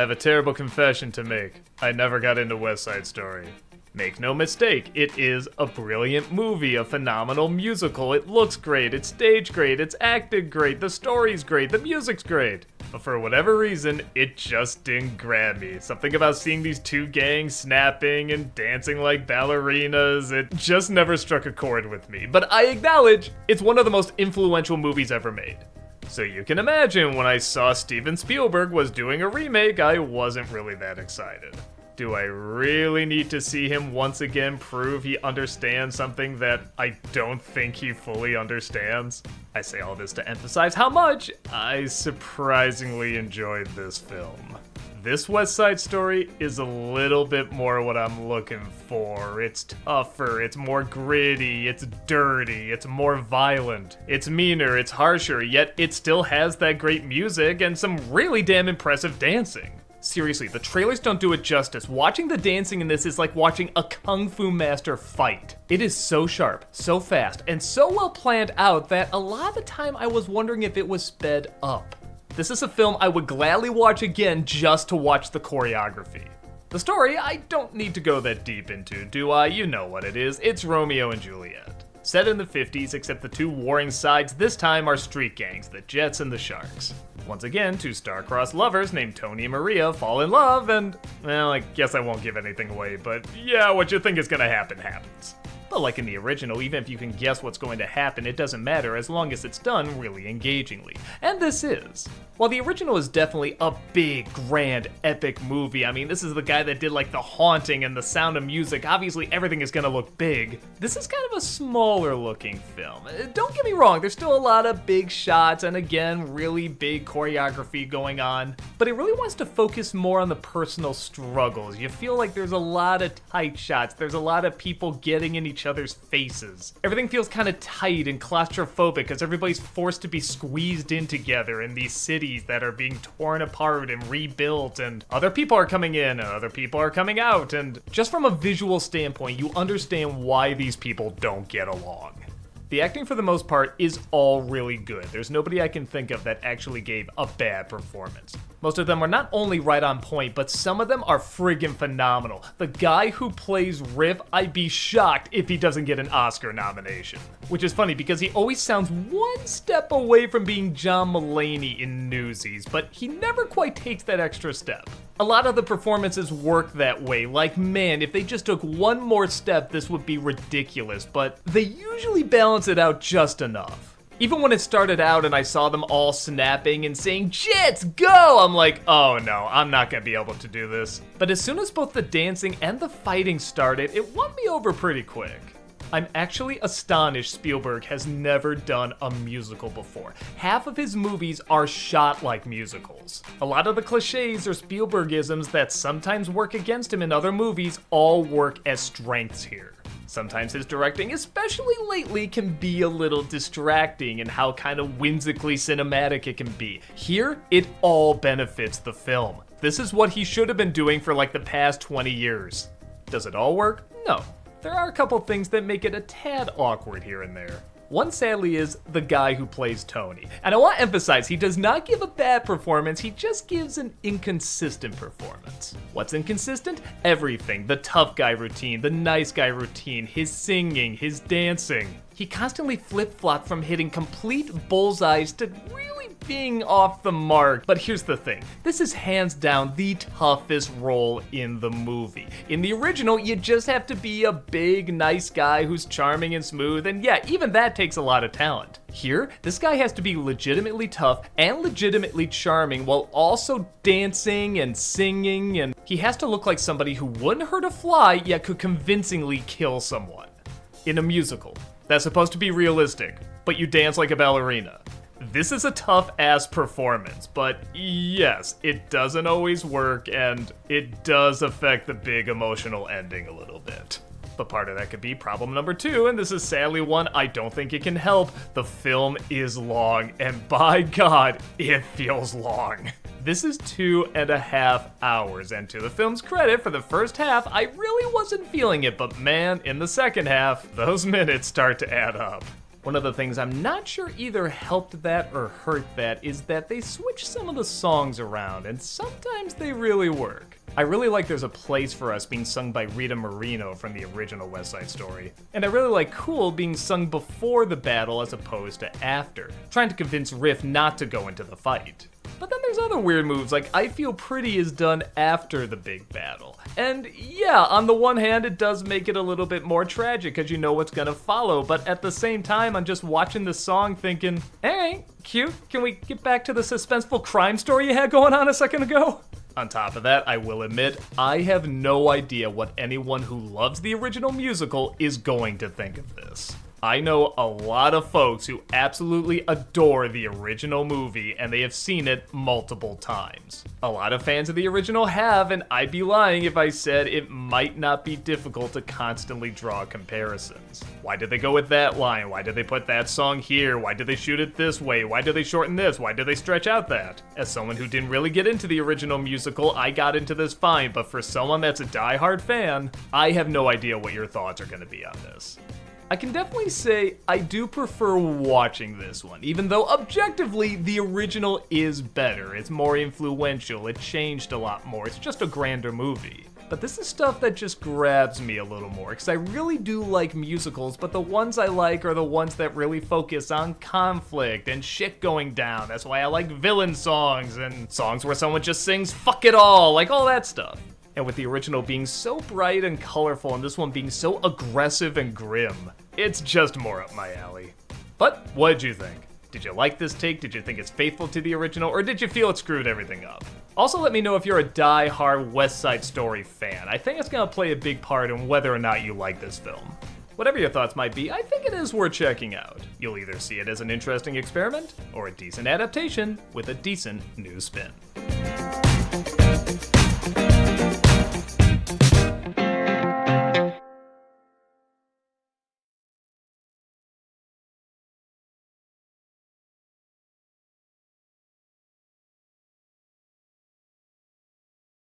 have a terrible confession to make. I never got into West Side Story. Make no mistake, it is a brilliant movie, a phenomenal musical. It looks great, it's staged great, it's acted great, the story's great, the music's great. But for whatever reason, it just didn't grab me. Something about seeing these two gangs snapping and dancing like ballerinas, it just never struck a chord with me. But I acknowledge, it's one of the most influential movies ever made. So you can imagine when I saw Steven Spielberg was doing a remake, I wasn't really that excited. Do I really need to see him once again prove he understands something that I don't think he fully understands? I say all this to emphasize how much I surprisingly enjoyed this film. This West Side Story is a little bit more what I'm looking for. It's tougher, it's more gritty, it's dirty, it's more violent, it's meaner, it's harsher, yet it still has that great music and some really damn impressive dancing. Seriously, the trailers don't do it justice. Watching the dancing in this is like watching a kung fu master fight. It is so sharp, so fast, and so well planned out that a lot of the time I was wondering if it was sped up. This is a film I would gladly watch again just to watch the choreography. The story, I don't need to go that deep into, do I? You know what it is. It's Romeo and Juliet. Set in the 50s, except the two warring sides this time are street gangs, the Jets and the Sharks. Once again, two star-crossed lovers named Tony and Maria fall in love and, well, I guess I won't give anything away, but yeah, what you think is gonna happen happens. But like in the original, even if you can guess what's going to happen, it doesn't matter as long as it's done really engagingly. And this is. While the original is definitely a big, grand, epic movie, I mean, this is the guy that did like The Haunting and The Sound of Music, obviously everything is gonna look big. This is kind of a smaller looking film. Don't get me wrong, there's still a lot of big shots and again, really big choreography going on, but it really wants to focus more on the personal struggles. You feel like there's a lot of tight shots, there's a lot of people getting in each other's faces. Everything feels kind of tight and claustrophobic because everybody's forced to be squeezed in together in these cities that are being torn apart and rebuilt, and other people are coming in and other people are coming out, and just from a visual standpoint, you understand why these people don't get along. The acting for the most part is all really good. There's nobody I can think of that actually gave a bad performance. Most of them are not only right on point, but some of them are friggin' phenomenal. The guy who plays Riff, I'd be shocked if he doesn't get an Oscar nomination. Which is funny because he always sounds one step away from being John Mulaney in Newsies, but he never quite takes that extra step. A lot of the performances work that way, like man, if they just took one more step this would be ridiculous, but they usually balance it out just enough. Even when it started out and I saw them all snapping and saying, "Jets, go!" I'm like, oh no, I'm not gonna be able to do this. But as soon as both the dancing and the fighting started, it won me over pretty quick. I'm actually astonished Spielberg has never done a musical before. Half of his movies are shot like musicals. A lot of the cliches or Spielbergisms that sometimes work against him in other movies all work as strengths here. Sometimes his directing, especially lately, can be a little distracting in how kind of whimsically cinematic it can be. Here, it all benefits the film. This is what he should have been doing for like the past 20 years. Does it all work? No. There are a couple things that make it a tad awkward here and there. One, sadly, is the guy who plays Tony. And I want to emphasize, he does not give a bad performance, he just gives an inconsistent performance. What's inconsistent? Everything. The tough guy routine, the nice guy routine, his singing, his dancing. He constantly flip-flopped from hitting complete bullseyes to really being off the mark. But here's the thing, this is hands down the toughest role in the movie. In the original, you just have to be a big, nice guy who's charming and smooth, and yeah, even that takes a lot of talent. Here, this guy has to be legitimately tough and legitimately charming while also dancing and singing, and he has to look like somebody who wouldn't hurt a fly yet could convincingly kill someone. In a musical, that's supposed to be realistic, but you dance like a ballerina. This is a tough-ass performance, but yes, it doesn't always work, and it does affect the big emotional ending a little bit. But part of that could be problem number 2, and this is sadly one I don't think it can help. The film is long, and by God, it feels long. This is 2.5 hours, and to the film's credit, for the first half, I really wasn't feeling it, but man, in the second half, those minutes start to add up. One of the things I'm not sure either helped that or hurt that is that they switch some of the songs around, and sometimes they really work. I really like There's a Place for Us being sung by Rita Moreno from the original West Side Story, and I really like Cool being sung before the battle as opposed to after, trying to convince Riff not to go into the fight. But then there's other weird moves, like I Feel Pretty is done after the big battle. And yeah, on the one hand, it does make it a little bit more tragic because you know what's gonna follow, but at the same time, I'm just watching the song thinking, alright, cute, can we get back to the suspenseful crime story you had going on a second ago? On top of that, I will admit, I have no idea what anyone who loves the original musical is going to think of this. I know a lot of folks who absolutely adore the original movie and they have seen it multiple times. A lot of fans of the original have, and I'd be lying if I said it might not be difficult to constantly draw comparisons. Why did they go with that line? Why did they put that song here? Why did they shoot it this way? Why did they shorten this? Why did they stretch out that? As someone who didn't really get into the original musical, I got into this fine, but for someone that's a die-hard fan, I have no idea what your thoughts are going to be on this. I can definitely say I do prefer watching this one, even though objectively the original is better. It's more influential, it changed a lot more, it's just a grander movie. But this is stuff that just grabs me a little more, because I really do like musicals, but the ones I like are the ones that really focus on conflict and shit going down. That's why I like villain songs and songs where someone just sings fuck it all, like all that stuff. And with the original being so bright and colorful and this one being so aggressive and grim, it's just more up my alley. But what did you think? Did you like this take? Did you think it's faithful to the original? Or did you feel it screwed everything up? Also let me know if you're a die-hard West Side Story fan. I think it's gonna play a big part in whether or not you like this film. Whatever your thoughts might be, I think it is worth checking out. You'll either see it as an interesting experiment or a decent adaptation with a decent new spin.